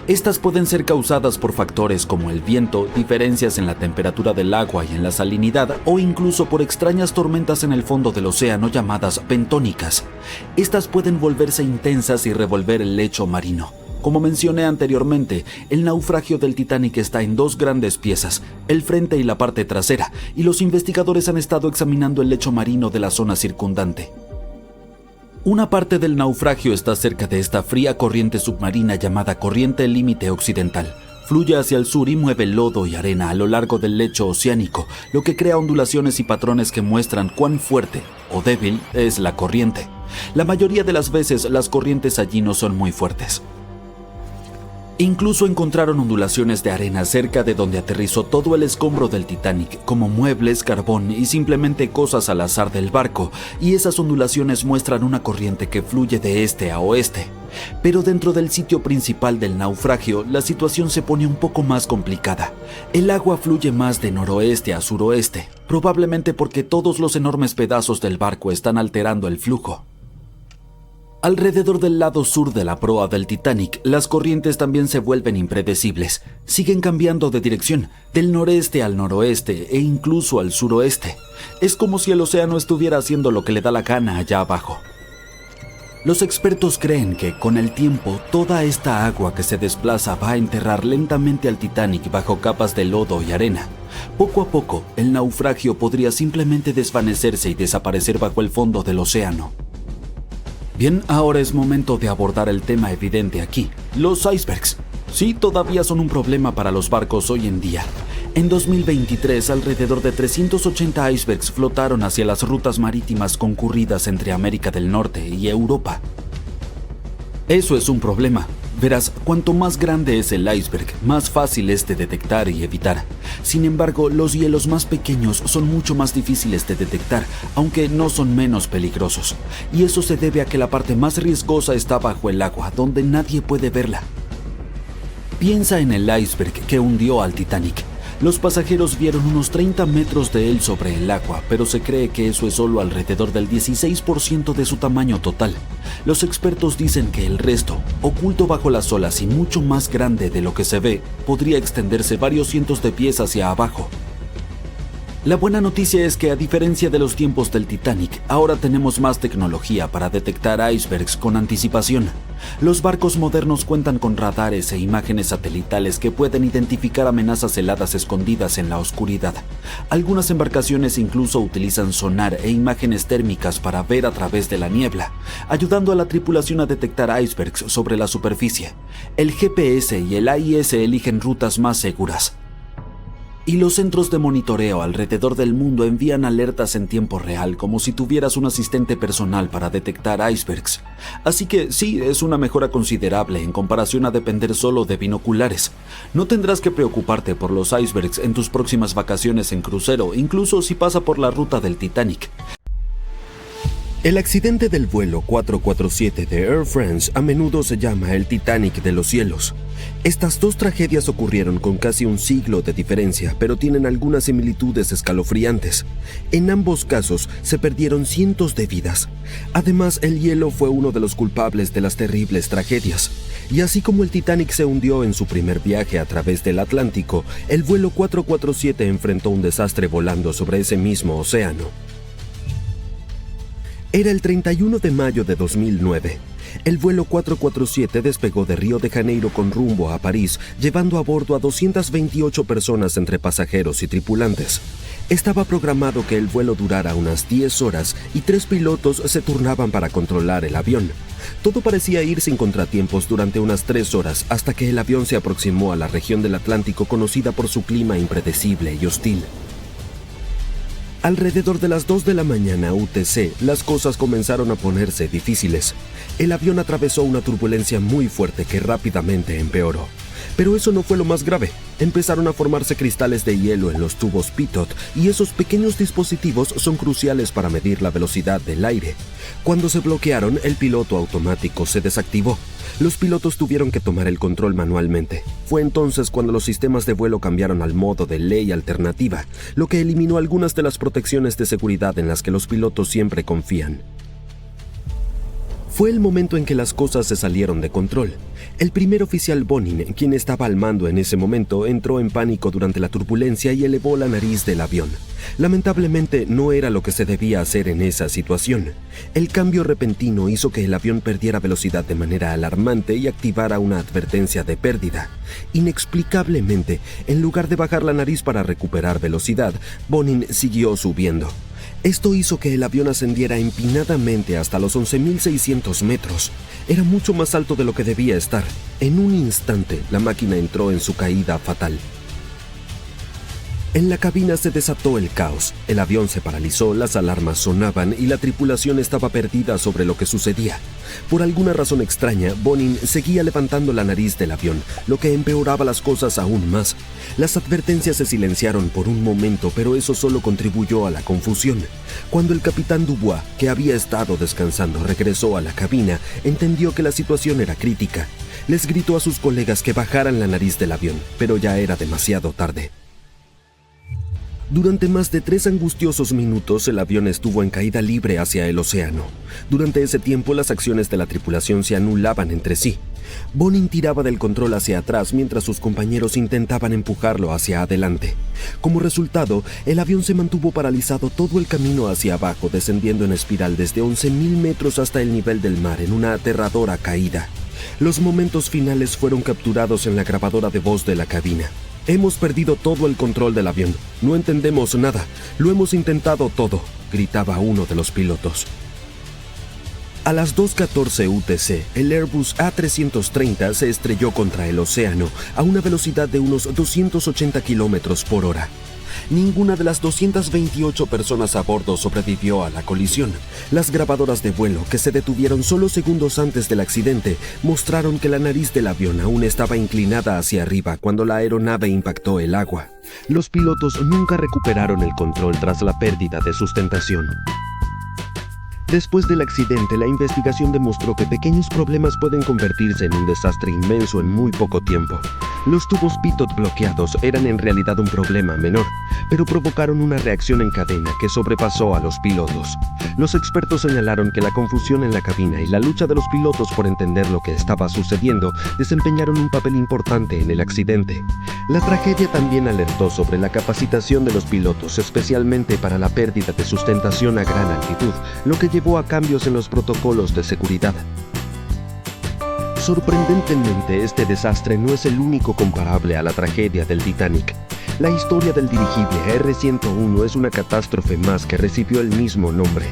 B: Estas pueden ser causadas por factores como el viento, diferencias en la temperatura del agua y en la salinidad, o incluso por extrañas tormentas en el fondo del océano llamadas bentónicas. Estas pueden volverse intensas y revolver el lecho marino. Como mencioné anteriormente, el naufragio del Titanic está en 2 grandes piezas, el frente y la parte trasera, y los investigadores han estado examinando el lecho marino de la zona circundante. Una parte del naufragio está cerca de esta fría corriente submarina llamada corriente límite occidental. Fluye hacia el sur y mueve lodo y arena a lo largo del lecho oceánico, lo que crea ondulaciones y patrones que muestran cuán fuerte o débil es la corriente. La mayoría de las veces las corrientes allí no son muy fuertes. Incluso encontraron ondulaciones de arena cerca de donde aterrizó todo el escombro del Titanic, como muebles, carbón y simplemente cosas al azar del barco, y esas ondulaciones muestran una corriente que fluye de este a oeste. Pero dentro del sitio principal del naufragio, la situación se pone un poco más complicada. El agua fluye más de noroeste a suroeste, probablemente porque todos los enormes pedazos del barco están alterando el flujo. Alrededor del lado sur de la proa del Titanic, las corrientes también se vuelven impredecibles. Siguen cambiando de dirección, del noreste al noroeste e incluso al suroeste. Es como si el océano estuviera haciendo lo que le da la gana allá abajo. Los expertos creen que, con el tiempo, toda esta agua que se desplaza va a enterrar lentamente al Titanic bajo capas de lodo y arena. Poco a poco, el naufragio podría simplemente desvanecerse y desaparecer bajo el fondo del océano. Bien, ahora es momento de abordar el tema evidente aquí, los icebergs. Sí, todavía son un problema para los barcos hoy en día. En 2023, alrededor de 380 icebergs flotaron hacia las rutas marítimas concurridas entre América del Norte y Europa. Eso es un problema. Verás, cuanto más grande es el iceberg, más fácil es de detectar y evitar. Sin embargo, los hielos más pequeños son mucho más difíciles de detectar, aunque no son menos peligrosos. Y eso se debe a que la parte más riesgosa está bajo el agua, donde nadie puede verla. Piensa en el iceberg que hundió al Titanic. Los pasajeros vieron unos 30 metros de él sobre el agua, pero se cree que eso es solo alrededor del 16% de su tamaño total. Los expertos dicen que el resto, oculto bajo las olas y mucho más grande de lo que se ve, podría extenderse varios cientos de pies hacia abajo. La buena noticia es que, a diferencia de los tiempos del Titanic, ahora tenemos más tecnología para detectar icebergs con anticipación. Los barcos modernos cuentan con radares e imágenes satelitales que pueden identificar amenazas heladas escondidas en la oscuridad. Algunas embarcaciones incluso utilizan sonar e imágenes térmicas para ver a través de la niebla, ayudando a la tripulación a detectar icebergs sobre la superficie. El GPS y el AIS eligen rutas más seguras. Y los centros de monitoreo alrededor del mundo envían alertas en tiempo real, como si tuvieras un asistente personal para detectar icebergs. Así que sí, es una mejora considerable en comparación a depender solo de binoculares. No tendrás que preocuparte por los icebergs en tus próximas vacaciones en crucero, incluso si pasa por la ruta del Titanic.
D: El accidente del vuelo 447 de Air France a menudo se llama el Titanic de los cielos. Estas dos tragedias ocurrieron con casi un siglo de diferencia, pero tienen algunas similitudes escalofriantes. En ambos casos se perdieron cientos de vidas. Además, el hielo fue uno de los culpables de las terribles tragedias. Y así como el Titanic se hundió en su primer viaje a través del Atlántico, el vuelo 447 enfrentó un desastre volando sobre ese mismo océano. Era el 31 de mayo de 2009. El vuelo 447 despegó de Río de Janeiro con rumbo a París, llevando a bordo a 228 personas entre pasajeros y tripulantes. Estaba programado que el vuelo durara unas 10 horas y 3 pilotos se turnaban para controlar el avión. Todo parecía ir sin contratiempos durante unas 3 horas hasta que el avión se aproximó a la región del Atlántico conocida por su clima impredecible y hostil. Alrededor de las 2 de la mañana UTC, las cosas comenzaron a ponerse difíciles. El avión atravesó una turbulencia muy fuerte que rápidamente empeoró. Pero eso no fue lo más grave. Empezaron a formarse cristales de hielo en los tubos pitot y esos pequeños dispositivos son cruciales para medir la velocidad del aire. Cuando se bloquearon, el piloto automático se desactivó. Los pilotos tuvieron que tomar el control manualmente. Fue entonces cuando los sistemas de vuelo cambiaron al modo de ley alternativa, lo que eliminó algunas de las protecciones de seguridad en las que los pilotos siempre confían. Fue el momento en que las cosas se salieron de control. El primer oficial Bonin, quien estaba al mando en ese momento, entró en pánico durante la turbulencia y elevó la nariz del avión. Lamentablemente, no era lo que se debía hacer en esa situación. El cambio repentino hizo que el avión perdiera velocidad de manera alarmante y activara una advertencia de pérdida. Inexplicablemente, en lugar de bajar la nariz para recuperar velocidad, Bonin siguió subiendo. Esto hizo que el avión ascendiera empinadamente hasta los 11.600 metros. Era mucho más alto de lo que debía estar. En un instante, la máquina entró en su caída fatal. En la cabina se desató el caos. El avión se paralizó, las alarmas sonaban y la tripulación estaba perdida sobre lo que sucedía. Por alguna razón extraña, Bonin seguía levantando la nariz del avión, lo que empeoraba las cosas aún más. Las advertencias se silenciaron por un momento, pero eso solo contribuyó a la confusión. Cuando el capitán Dubois, que había estado descansando, regresó a la cabina, entendió que la situación era crítica. Les gritó a sus colegas que bajaran la nariz del avión, pero ya era demasiado tarde. Durante más de 3 angustiosos minutos, el avión estuvo en caída libre hacia el océano. Durante ese tiempo, las acciones de la tripulación se anulaban entre sí. Bonin tiraba del control hacia atrás mientras sus compañeros intentaban empujarlo hacia adelante. Como resultado, el avión se mantuvo paralizado todo el camino hacia abajo, descendiendo en espiral desde 11.000 metros hasta el nivel del mar en una aterradora caída. Los momentos finales fueron capturados en la grabadora de voz de la cabina. «Hemos perdido todo el control del avión. No entendemos nada. Lo hemos intentado todo», gritaba uno de los pilotos. A las 2:14 UTC, el Airbus A330 se estrelló contra el océano a una velocidad de unos 280 kilómetros por hora. Ninguna de las 228 personas a bordo sobrevivió a la colisión. Las grabadoras de vuelo, que se detuvieron solo segundos antes del accidente, mostraron que la nariz del avión aún estaba inclinada hacia arriba cuando la aeronave impactó el agua. Los pilotos nunca recuperaron el control tras la pérdida de sustentación. Después del accidente, la investigación demostró que pequeños problemas pueden convertirse en un desastre inmenso en muy poco tiempo. Los tubos pitot bloqueados eran en realidad un problema menor, pero provocaron una reacción en cadena que sobrepasó a los pilotos. Los expertos señalaron que la confusión en la cabina y la lucha de los pilotos por entender lo que estaba sucediendo desempeñaron un papel importante en el accidente. La tragedia también alertó sobre la capacitación de los pilotos, especialmente para la pérdida de sustentación a gran altitud, lo que llevó a cambios en los protocolos de seguridad. Sorprendentemente, este desastre no es el único comparable a la tragedia del Titanic. La historia del dirigible R-101 es una catástrofe más que recibió el mismo nombre.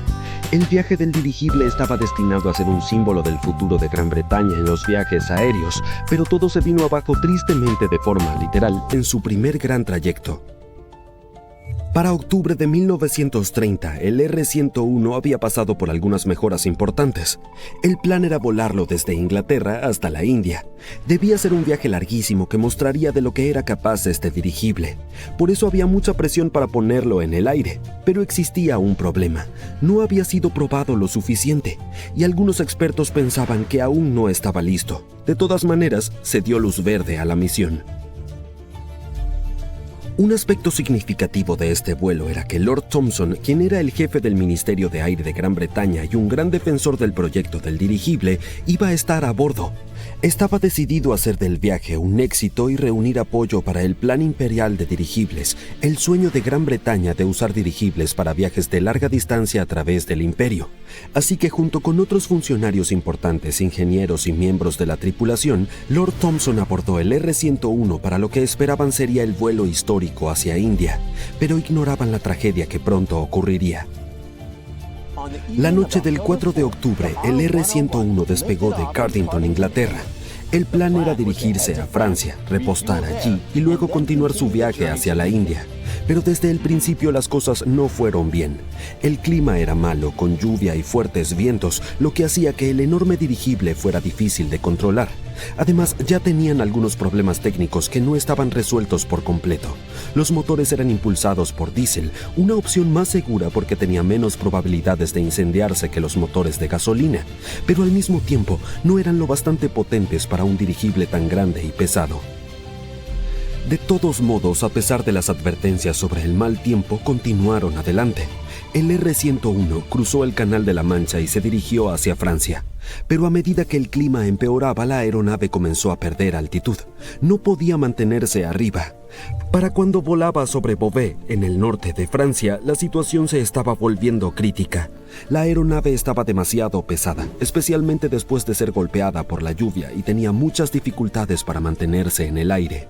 D: El viaje del dirigible estaba destinado a ser un símbolo del futuro de Gran Bretaña en los viajes aéreos, pero todo se vino abajo tristemente de forma literal en su primer gran trayecto. Para octubre de 1930, el R-101 había pasado por algunas mejoras importantes. El plan era volarlo desde Inglaterra hasta la India. Debía ser un viaje larguísimo que mostraría de lo que era capaz este dirigible. Por eso había mucha presión para ponerlo en el aire. Pero existía un problema. No había sido probado lo suficiente, y algunos expertos pensaban que aún no estaba listo. De todas maneras, se dio luz verde a la misión. Un aspecto significativo de este vuelo era que Lord Thompson, quien era el jefe del Ministerio de Aire de Gran Bretaña y un gran defensor del proyecto del dirigible, iba a estar a bordo. Estaba decidido a hacer del viaje un éxito y reunir apoyo para el Plan Imperial de Dirigibles, el sueño de Gran Bretaña de usar dirigibles para viajes de larga distancia a través del imperio. Así que junto con otros funcionarios importantes, ingenieros y miembros de la tripulación, Lord Thompson abordó el R-101 para lo que esperaban sería el vuelo histórico hacia India, pero ignoraban la tragedia que pronto ocurriría. La noche del 4 de octubre, el R-101 despegó de Cardington, Inglaterra. El plan era dirigirse a Francia, repostar allí y luego continuar su viaje hacia la India. Pero desde el principio las cosas no fueron bien. El clima era malo, con lluvia y fuertes vientos, lo que hacía que el enorme dirigible fuera difícil de controlar. Además, ya tenían algunos problemas técnicos que no estaban resueltos por completo. Los motores eran impulsados por diésel, una opción más segura porque tenía menos probabilidades de incendiarse que los motores de gasolina, pero al mismo tiempo no eran lo bastante potentes para un dirigible tan grande y pesado. De todos modos, a pesar de las advertencias sobre el mal tiempo, continuaron adelante. El R-101 cruzó el Canal de la Mancha y se dirigió hacia Francia. Pero a medida que el clima empeoraba, la aeronave comenzó a perder altitud. No podía mantenerse arriba. Para cuando volaba sobre Beauvais, en el norte de Francia, la situación se estaba volviendo crítica. La aeronave estaba demasiado pesada, especialmente después de ser golpeada por la lluvia, y tenía muchas dificultades para mantenerse en el aire.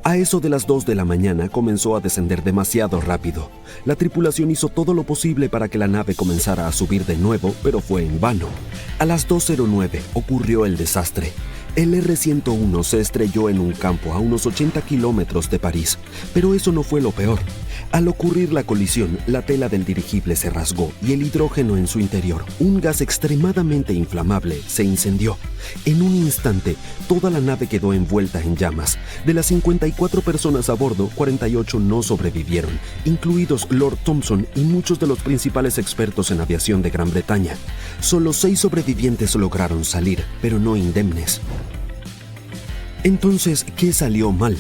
D: A eso de las 2 de la mañana comenzó a descender demasiado rápido. La tripulación hizo todo lo posible para que la nave comenzara a subir de nuevo, pero fue en vano. A las 2:09 ocurrió el desastre. El R-101 se estrelló en un campo a unos 80 kilómetros de París, pero eso no fue lo peor. Al ocurrir la colisión, la tela del dirigible se rasgó y el hidrógeno en su interior, un gas extremadamente inflamable, se incendió. En un instante, toda la nave quedó envuelta en llamas. De las 54 personas a bordo, 48 no sobrevivieron, incluidos Lord Thompson y muchos de los principales expertos en aviación de Gran Bretaña. Solo 6 sobrevivientes lograron salir, pero no indemnes. Entonces, ¿qué salió mal?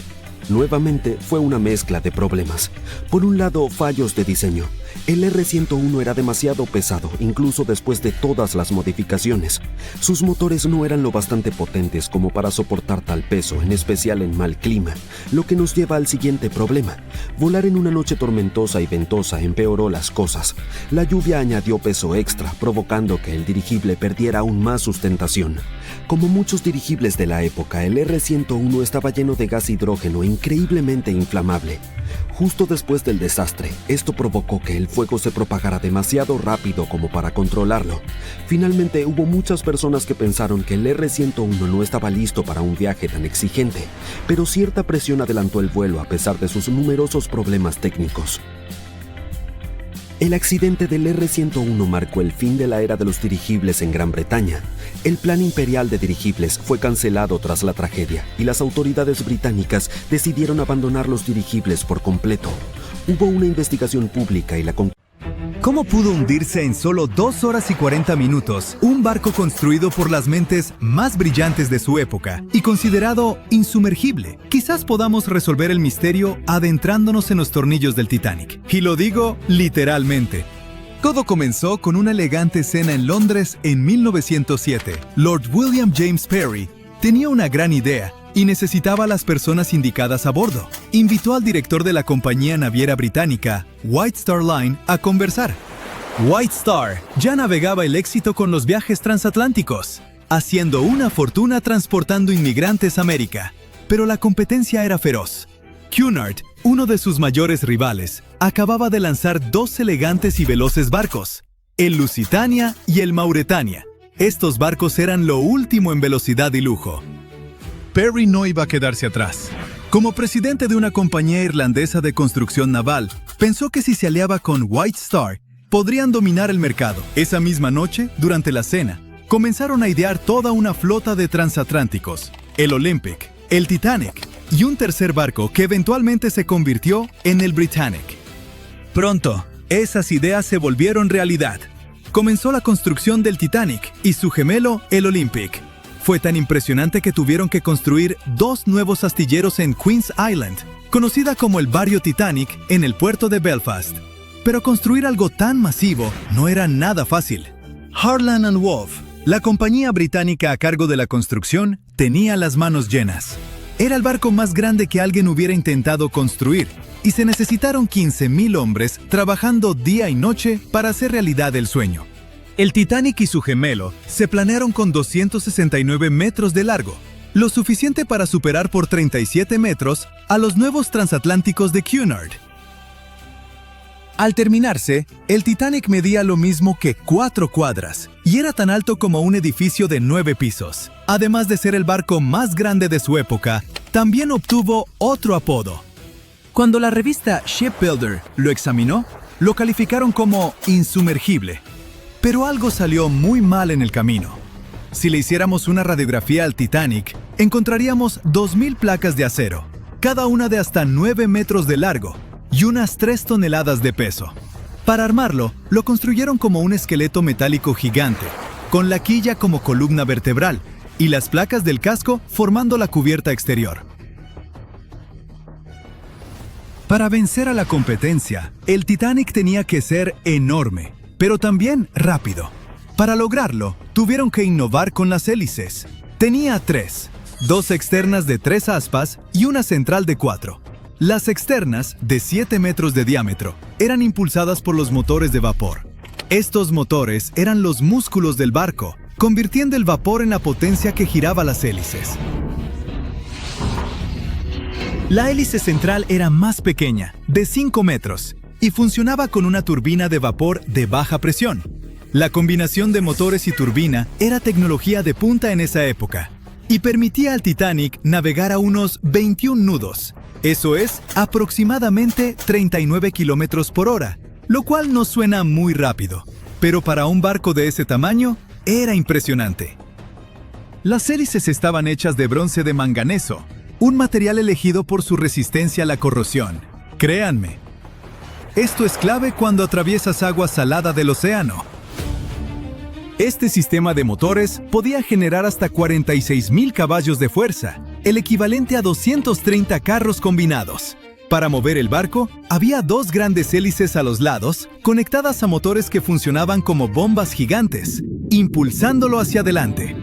D: Nuevamente fue una mezcla de problemas. Por un lado, fallos de diseño. El R-101 era demasiado pesado, incluso después de todas las modificaciones. Sus motores no eran lo bastante potentes como para soportar tal peso, en especial en mal clima, lo que nos lleva al siguiente problema. Volar en una noche tormentosa y ventosa empeoró las cosas. La lluvia añadió peso extra, provocando que el dirigible perdiera aún más sustentación. Como muchos dirigibles de la época, el R-101 estaba lleno de gas hidrógeno increíblemente inflamable. Justo después del desastre, esto provocó que el fuego se propagara demasiado rápido como para controlarlo. Finalmente, hubo muchas personas que pensaron que el R-101 no estaba listo para un viaje tan exigente, pero cierta presión adelantó el vuelo a pesar de sus numerosos problemas técnicos. El accidente del R-101 marcó el fin de la era de los dirigibles en Gran Bretaña. El plan imperial de dirigibles fue cancelado tras la tragedia y las autoridades británicas decidieron abandonar los dirigibles por completo. Hubo una investigación pública y la conclusión
A: ¿Cómo pudo hundirse en solo 2 horas y 40 minutos un barco construido por las mentes más brillantes de su época y considerado insumergible? Quizás podamos resolver el misterio adentrándonos en los tornillos del Titanic. Y lo digo literalmente. Todo comenzó con una elegante cena en Londres en 1907. Lord William James Parry tenía una gran idea y necesitaba a las personas indicadas a bordo. Invitó al director de la compañía naviera británica, White Star Line, a conversar. White Star ya navegaba el éxito con los viajes transatlánticos, haciendo una fortuna transportando inmigrantes a América. Pero la competencia era feroz. Cunard, uno de sus mayores rivales, acababa de lanzar 2 elegantes y veloces barcos, el Lusitania y el Mauretania. Estos barcos eran lo último en velocidad y lujo. Parry no iba a quedarse atrás. Como presidente de una compañía irlandesa de construcción naval, pensó que si se aliaba con White Star, podrían dominar el mercado. Esa misma noche, durante la cena, comenzaron a idear toda una flota de transatlánticos, el Olympic, el Titanic y un tercer barco que eventualmente se convirtió en el Britannic. Pronto, esas ideas se volvieron realidad. Comenzó la construcción del Titanic y su gemelo, el Olympic. Fue tan impresionante que tuvieron que construir 2 nuevos astilleros en Queen's Island, conocida como el Barrio Titanic, en el puerto de Belfast. Pero construir algo tan masivo no era nada fácil. Harland & Wolff, la compañía británica a cargo de la construcción, tenía las manos llenas. Era el barco más grande que alguien hubiera intentado construir, y se necesitaron 15,000 hombres trabajando día y noche para hacer realidad el sueño. El Titanic y su gemelo se planearon con 269 metros de largo, lo suficiente para superar por 37 metros a los nuevos transatlánticos de Cunard. Al terminarse, el Titanic medía lo mismo que 4 cuadras y era tan alto como un edificio de 9 pisos. Además de ser el barco más grande de su época, también obtuvo otro apodo. Cuando la revista Shipbuilder lo examinó, lo calificaron como insumergible. Pero algo salió muy mal en el camino. Si le hiciéramos una radiografía al Titanic, encontraríamos 2,000 placas de acero, cada una de hasta 9 metros de largo y unas 3 toneladas de peso. Para armarlo, lo construyeron como un esqueleto metálico gigante, con la quilla como columna vertebral y las placas del casco formando la cubierta exterior. Para vencer a la competencia, el Titanic tenía que ser enorme, pero también rápido. Para lograrlo, tuvieron que innovar con las hélices. Tenía 3, 2 externas de 3 aspas y una central de 4. Las externas, de 7 metros de diámetro, eran impulsadas por los motores de vapor. Estos motores eran los músculos del barco, convirtiendo el vapor en la potencia que giraba las hélices. La hélice central era más pequeña, de 5 metros, y funcionaba con una turbina de vapor de baja presión. La combinación de motores y turbina era tecnología de punta en esa época, y permitía al Titanic navegar a unos 21 nudos. Eso es, aproximadamente 39 kilómetros por hora, lo cual no suena muy rápido, pero para un barco de ese tamaño, era impresionante. Las hélices estaban hechas de bronce de manganeso, un material elegido por su resistencia a la corrosión. Créanme, esto es clave cuando atraviesas agua salada del océano. Este sistema de motores podía generar hasta 46,000 caballos de fuerza, el equivalente a 230 carros combinados. Para mover el barco, había 2 grandes hélices a los lados, conectadas a motores que funcionaban como bombas gigantes, impulsándolo hacia adelante.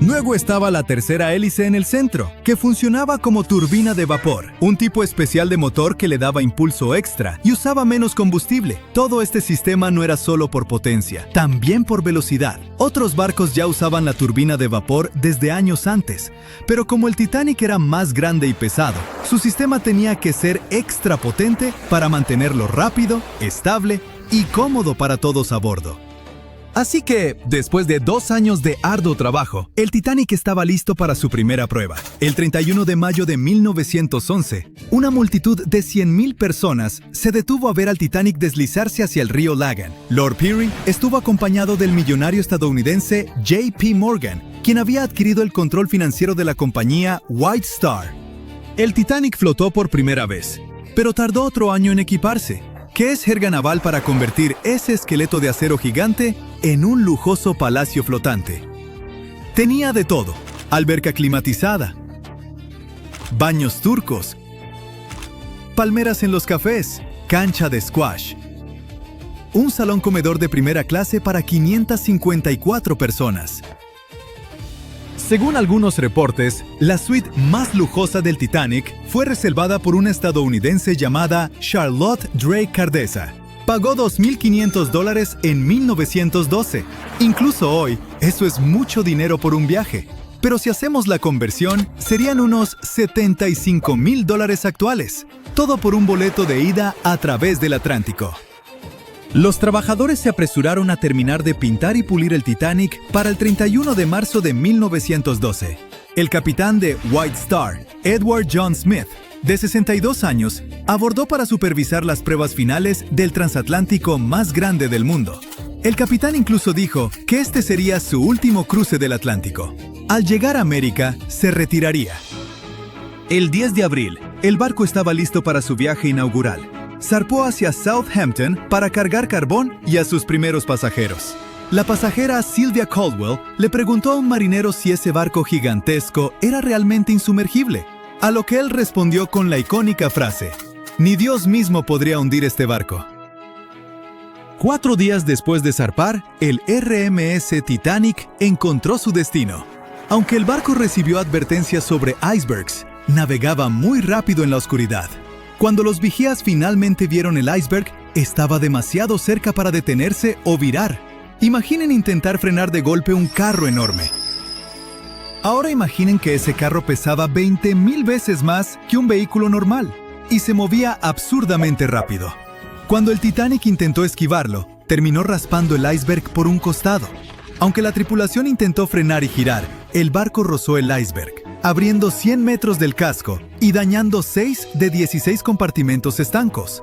A: Luego estaba la tercera hélice en el centro, que funcionaba como turbina de vapor, un tipo especial de motor que le daba impulso extra y usaba menos combustible. Todo este sistema no era solo por potencia, también por velocidad. Otros barcos ya usaban la turbina de vapor desde años antes, pero como el Titanic era más grande y pesado, su sistema tenía que ser extra potente para mantenerlo rápido, estable y cómodo para todos a bordo. Así que, después de 2 años de arduo trabajo, el Titanic estaba listo para su primera prueba. El 31 de mayo de 1911, una multitud de 100,000 personas se detuvo a ver al Titanic deslizarse hacia el río Lagan. Lord Peary estuvo acompañado del millonario estadounidense J.P. Morgan, quien había adquirido el control financiero de la compañía White Star. El Titanic flotó por primera vez, pero tardó otro año en equiparse. ¿Qué es jerga naval para convertir ese esqueleto de acero gigante en un lujoso palacio flotante? Tenía de todo: alberca climatizada, baños turcos, palmeras en los cafés, cancha de squash, un salón comedor de primera clase para 554 personas. Según algunos reportes, la suite más lujosa del Titanic fue reservada por una estadounidense llamada Charlotte Drake Cardessa. Pagó $2.500 en 1912. Incluso hoy, eso es mucho dinero por un viaje. Pero si hacemos la conversión, serían unos $75.000 actuales. Todo por un boleto de ida a través del Atlántico. Los trabajadores se apresuraron a terminar de pintar y pulir el Titanic para el 31 de marzo de 1912. El capitán de White Star, Edward John Smith, de 62 años, abordó para supervisar las pruebas finales del transatlántico más grande del mundo. El capitán incluso dijo que este sería su último cruce del Atlántico. Al llegar a América, se retiraría. El 10 de abril, el barco estaba listo para su viaje inaugural. Zarpó hacia Southampton para cargar carbón y a sus primeros pasajeros. La pasajera Sylvia Caldwell le preguntó a un marinero si ese barco gigantesco era realmente insumergible, a lo que él respondió con la icónica frase: «Ni Dios mismo podría hundir este barco». 4 días después de zarpar, el RMS Titanic encontró su destino. Aunque el barco recibió advertencias sobre icebergs, navegaba muy rápido en la oscuridad. Cuando los vigías finalmente vieron el iceberg, estaba demasiado cerca para detenerse o virar. Imaginen intentar frenar de golpe un carro enorme. Ahora imaginen que ese carro pesaba 20,000 veces más que un vehículo normal y se movía absurdamente rápido. Cuando el Titanic intentó esquivarlo, terminó raspando el iceberg por un costado. Aunque la tripulación intentó frenar y girar, el barco rozó el iceberg, abriendo 100 metros del casco y dañando 6 de 16 compartimentos estancos.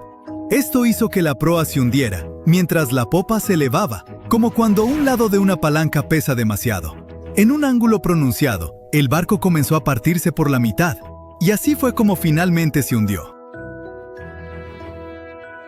A: Esto hizo que la proa se hundiera, mientras la popa se elevaba, como cuando un lado de una palanca pesa demasiado. En un ángulo pronunciado, el barco comenzó a partirse por la mitad, y así fue como finalmente se hundió.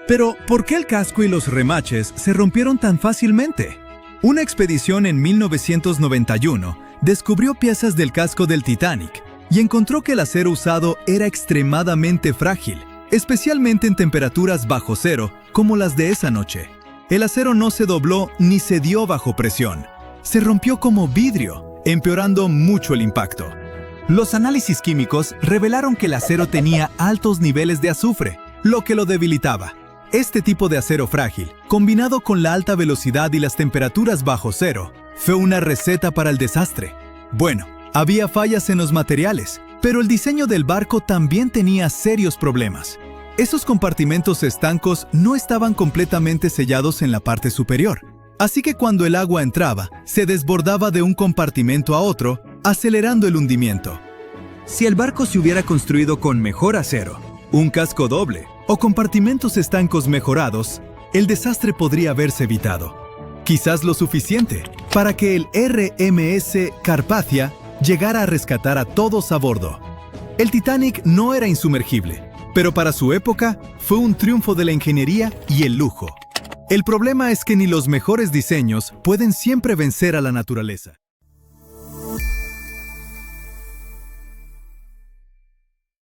A: Pero, ¿por qué el casco y los remaches se rompieron tan fácilmente? Una expedición en 1991 descubrió piezas del casco del Titanic y encontró que el acero usado era extremadamente frágil, especialmente en temperaturas bajo cero como las de esa noche. El acero no se dobló ni cedió bajo presión. Se rompió como vidrio, empeorando mucho el impacto. Los análisis químicos revelaron que el acero tenía altos niveles de azufre, lo que lo debilitaba. Este tipo de acero frágil, combinado con la alta velocidad y las temperaturas bajo cero, fue una receta para el desastre. Bueno, había fallas en los materiales, pero el diseño del barco también tenía serios problemas. Esos compartimentos estancos no estaban completamente sellados en la parte superior, así que cuando el agua entraba, se desbordaba de un compartimento a otro, acelerando el hundimiento. Si el barco se hubiera construido con mejor acero, un casco doble o compartimentos estancos mejorados, el desastre podría haberse evitado. Quizás lo suficiente para que el RMS Carpathia llegara a rescatar a todos a bordo. El Titanic no era insumergible, pero para su época fue un triunfo de la ingeniería y el lujo. El problema es que ni los mejores diseños pueden siempre vencer a la naturaleza.